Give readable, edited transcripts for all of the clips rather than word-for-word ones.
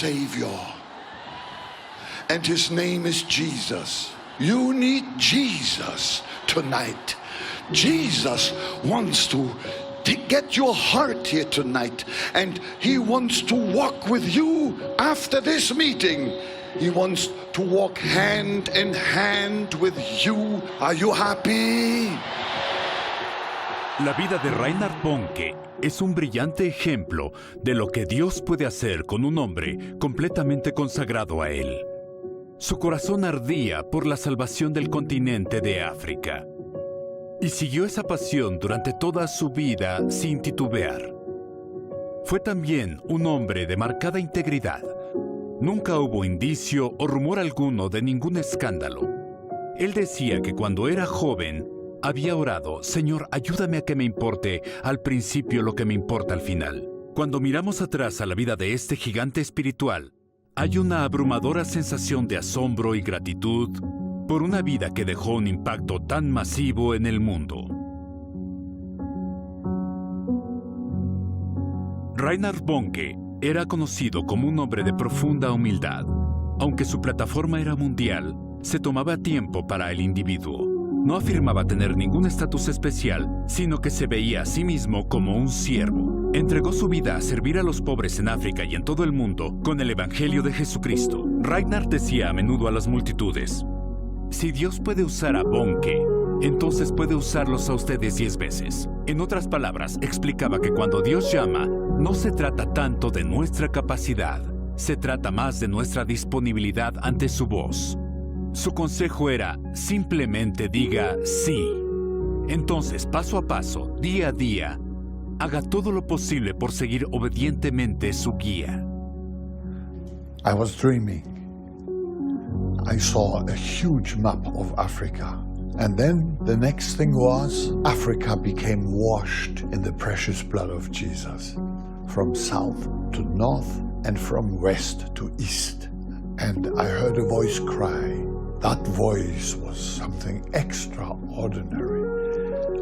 Savior. And his name is Jesus. You need Jesus tonight. Jesus wants to get your heart here tonight, and he wants to walk with you after this meeting. He wants to walk hand in hand with you. Are you happy? La vida de Reinhard Bonnke es un brillante ejemplo de lo que Dios puede hacer con un hombre completamente consagrado a Él. Su corazón ardía por la salvación del continente de África y siguió esa pasión durante toda su vida sin titubear. Fue también un hombre de marcada integridad. Nunca hubo indicio o rumor alguno de ningún escándalo. Él decía que cuando era joven había orado: Señor, ayúdame a que me importe al principio lo que me importa al final. Cuando miramos atrás a la vida de este gigante espiritual, hay una abrumadora sensación de asombro y gratitud por una vida que dejó un impacto tan masivo en el mundo. Reinhard Bonnke era conocido como un hombre de profunda humildad. Aunque su plataforma era mundial, se tomaba tiempo para el individuo. No afirmaba tener ningún estatus especial, sino que se veía a sí mismo como un siervo. Entregó su vida a servir a los pobres en África y en todo el mundo con el Evangelio de Jesucristo. Reinhard decía a menudo a las multitudes: si Dios puede usar a Bonnke, entonces puede usarlos a ustedes 10 veces. En otras palabras, explicaba que cuando Dios llama, no se trata tanto de nuestra capacidad, se trata más de nuestra disponibilidad ante su voz. Su consejo era: simplemente diga sí. Entonces, paso a paso, día a día, haga todo lo posible por seguir obedientemente su guía. I was dreaming. I saw a huge map of Africa. And then the next thing was, Africa became washed in the precious blood of Jesus. From south to north and from west to east. And I heard a voice cry. That voice was something extraordinary.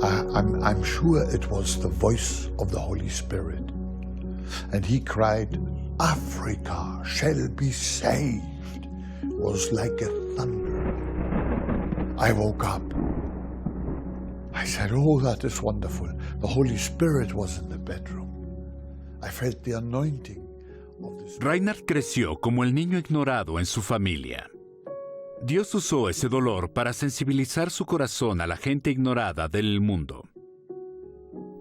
I'm sure it was the voice of the Holy Spirit. And he cried, Africa shall be saved. It was like a thunder. I woke up. I said, oh, that is wonderful. The Holy Spirit was in the bedroom. I felt the anointing of the Spirit. Reinhard creció como el niño ignorado en su familia. Dios usó ese dolor para sensibilizar su corazón a la gente ignorada del mundo.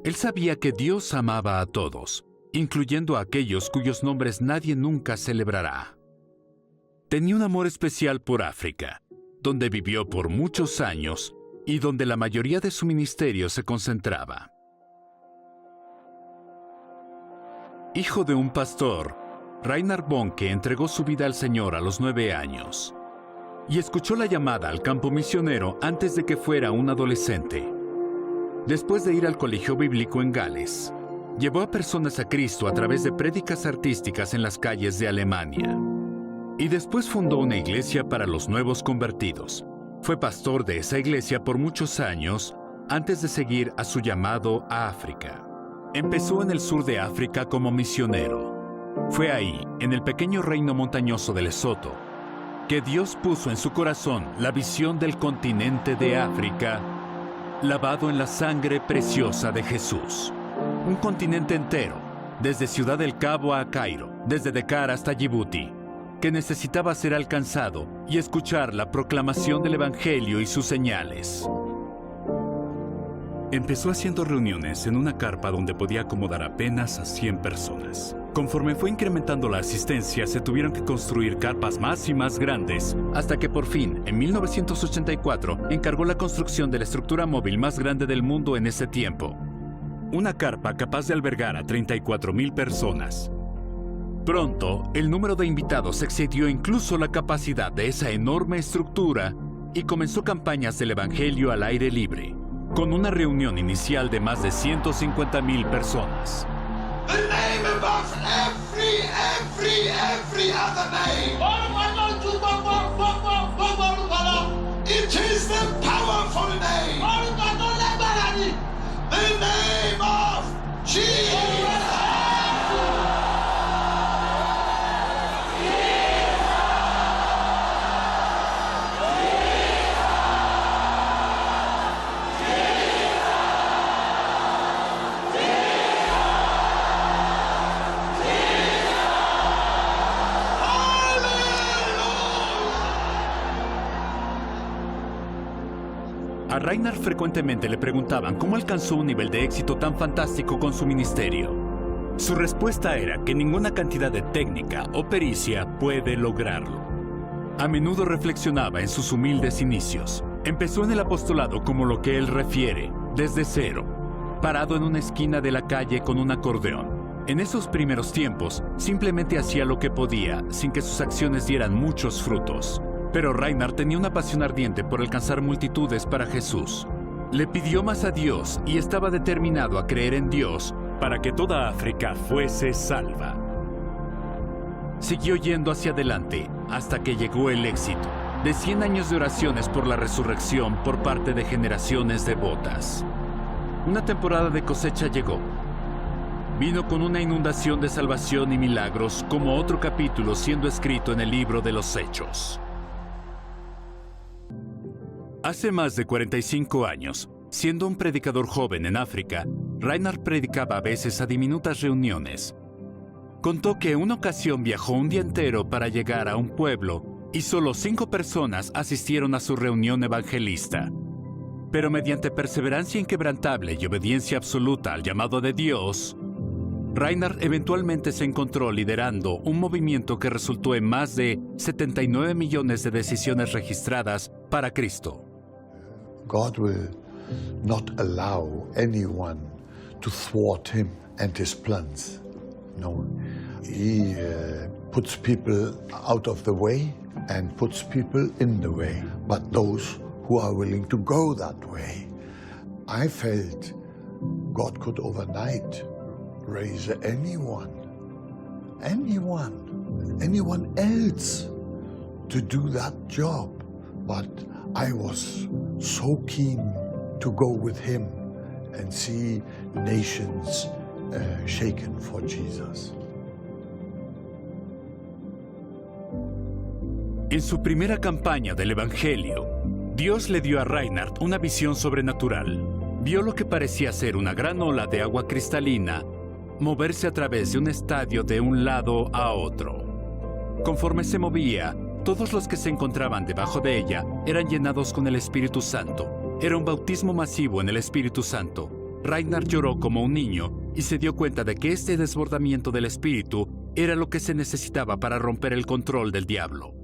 Él sabía que Dios amaba a todos, incluyendo a aquellos cuyos nombres nadie nunca celebrará. Tenía un amor especial por África, donde vivió por muchos años y donde la mayoría de su ministerio se concentraba. Hijo de un pastor, Reinhard Bonnke entregó su vida al Señor a los 9 años y escuchó la llamada al campo misionero antes de que fuera un adolescente. Después de ir al colegio bíblico en Gales, llevó a personas a Cristo a través de prédicas artísticas en las calles de Alemania. Y después fundó una iglesia para los nuevos convertidos. Fue pastor de esa iglesia por muchos años antes de seguir a su llamado a África. Empezó en el sur de África como misionero. Fue ahí, en el pequeño reino montañoso de Lesoto, que Dios puso en su corazón la visión del continente de África, lavado en la sangre preciosa de Jesús. Un continente entero, desde Ciudad del Cabo a Cairo, desde Dakar hasta Djibouti, que necesitaba ser alcanzado y escuchar la proclamación del Evangelio y sus señales. Empezó haciendo reuniones en una carpa donde podía acomodar apenas a 100 personas. Conforme fue incrementando la asistencia, se tuvieron que construir carpas más y más grandes, hasta que por fin, en 1984, encargó la construcción de la estructura móvil más grande del mundo en ese tiempo. Una carpa capaz de albergar a 34,000 personas. Pronto, el número de invitados excedió incluso la capacidad de esa enorme estructura y comenzó campañas del Evangelio al aire libre, con una reunión inicial de más de 150,000 personas. The name above every other name. It is the powerful name. The name of Jesus. Reinhard frecuentemente le preguntaban cómo alcanzó un nivel de éxito tan fantástico con su ministerio. Su respuesta era que ninguna cantidad de técnica o pericia puede lograrlo. A menudo reflexionaba en sus humildes inicios. Empezó en el apostolado como lo que él refiere, desde cero, parado en una esquina de la calle con un acordeón. En esos primeros tiempos, simplemente hacía lo que podía, sin que sus acciones dieran muchos frutos. Pero Reinhard tenía una pasión ardiente por alcanzar multitudes para Jesús. Le pidió más a Dios y estaba determinado a creer en Dios para que toda África fuese salva. Siguió yendo hacia adelante hasta que llegó el éxito de 100 años de oraciones por la resurrección por parte de generaciones devotas. Una temporada de cosecha llegó. Vino con una inundación de salvación y milagros, como otro capítulo siendo escrito en el libro de los Hechos. Hace más de 45 años, siendo un predicador joven en África, Reinhard predicaba a veces a diminutas reuniones. Contó que en una ocasión viajó un día entero para llegar a un pueblo y solo 5 personas asistieron a su reunión evangelista. Pero mediante perseverancia inquebrantable y obediencia absoluta al llamado de Dios, Reinhard eventualmente se encontró liderando un movimiento que resultó en más de 79 millones de decisiones registradas para Cristo. God will not allow anyone to thwart him and his plans. No, he puts people out of the way and puts people in the way. But those who are willing to go that way, I felt God could overnight raise anyone else to do that job. But I was so keen to go with him and see nations shaken for Jesus. En su primera campaña del Evangelio, Dios le dio a Reinhard una visión sobrenatural. Vio lo que parecía ser una gran ola de agua cristalina moverse a través de un estadio de un lado a otro. Conforme se movía, todos los que se encontraban debajo de ella eran llenados con el Espíritu Santo. Era un bautismo masivo en el Espíritu Santo. Reinhard lloró como un niño y se dio cuenta de que este desbordamiento del Espíritu era lo que se necesitaba para romper el control del diablo.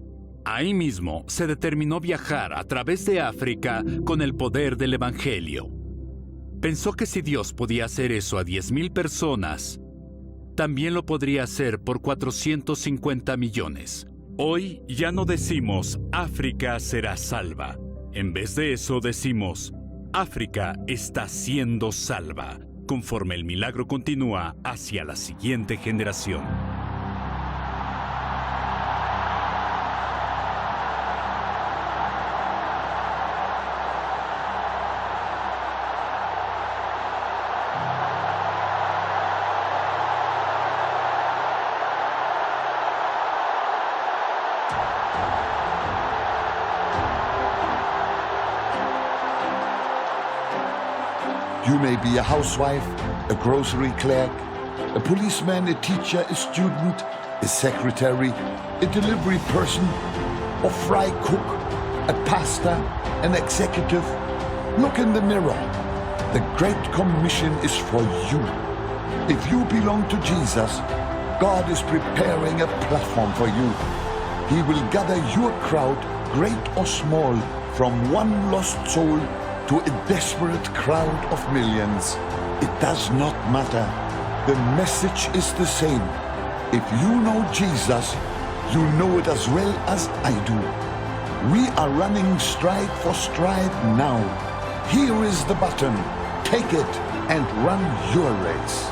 Ahí mismo se determinó viajar a través de África con el poder del Evangelio. Pensó que si Dios podía hacer eso a 10,000 personas, también lo podría hacer por 450 millones. Hoy ya no decimos África será salva. En vez de eso decimos África está siendo salva, conforme el milagro continúa hacia la siguiente generación. You may be a housewife, a grocery clerk, a policeman, a teacher, a student, a secretary, a delivery person, a fry cook, a pastor, an executive. Look in the mirror. The Great Commission is for you. If you belong to Jesus, God is preparing a platform for you. He will gather your crowd, great or small, from one lost soul to a desperate crowd of millions. It does not matter. The message is the same. If you know Jesus, you know it as well as I do. We are running stride for stride now. Here is the button. Take it and run your race.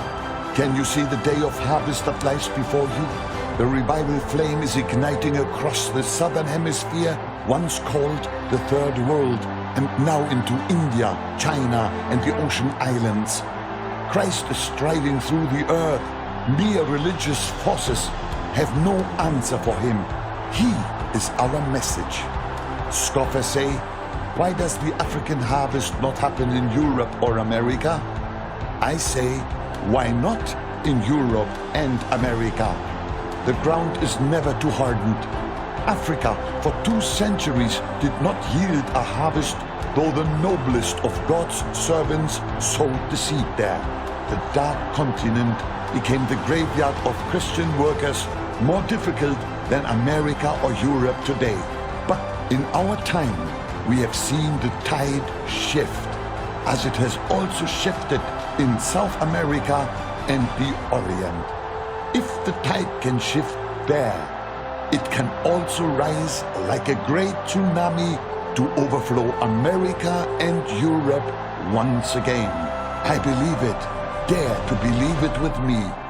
Can you see the day of harvest that lies before you? The revival flame is igniting across the southern hemisphere, once called the Third World, and now into India, China, and the ocean islands. Christ is striding through the earth. Mere religious forces have no answer for him. He is our message. Scoffers say, why does the African harvest not happen in Europe or America? I say, why not in Europe and America? The ground is never too hardened. Africa, for 2 centuries, did not yield a harvest though the noblest of God's servants sowed the seed there, the dark continent became the graveyard of Christian workers, more difficult than America or Europe today. But in our time, we have seen the tide shift, as it has also shifted in South America and the Orient. If the tide can shift there, it can also rise like a great tsunami to overflow America and Europe once again. I believe it. Dare to believe it with me.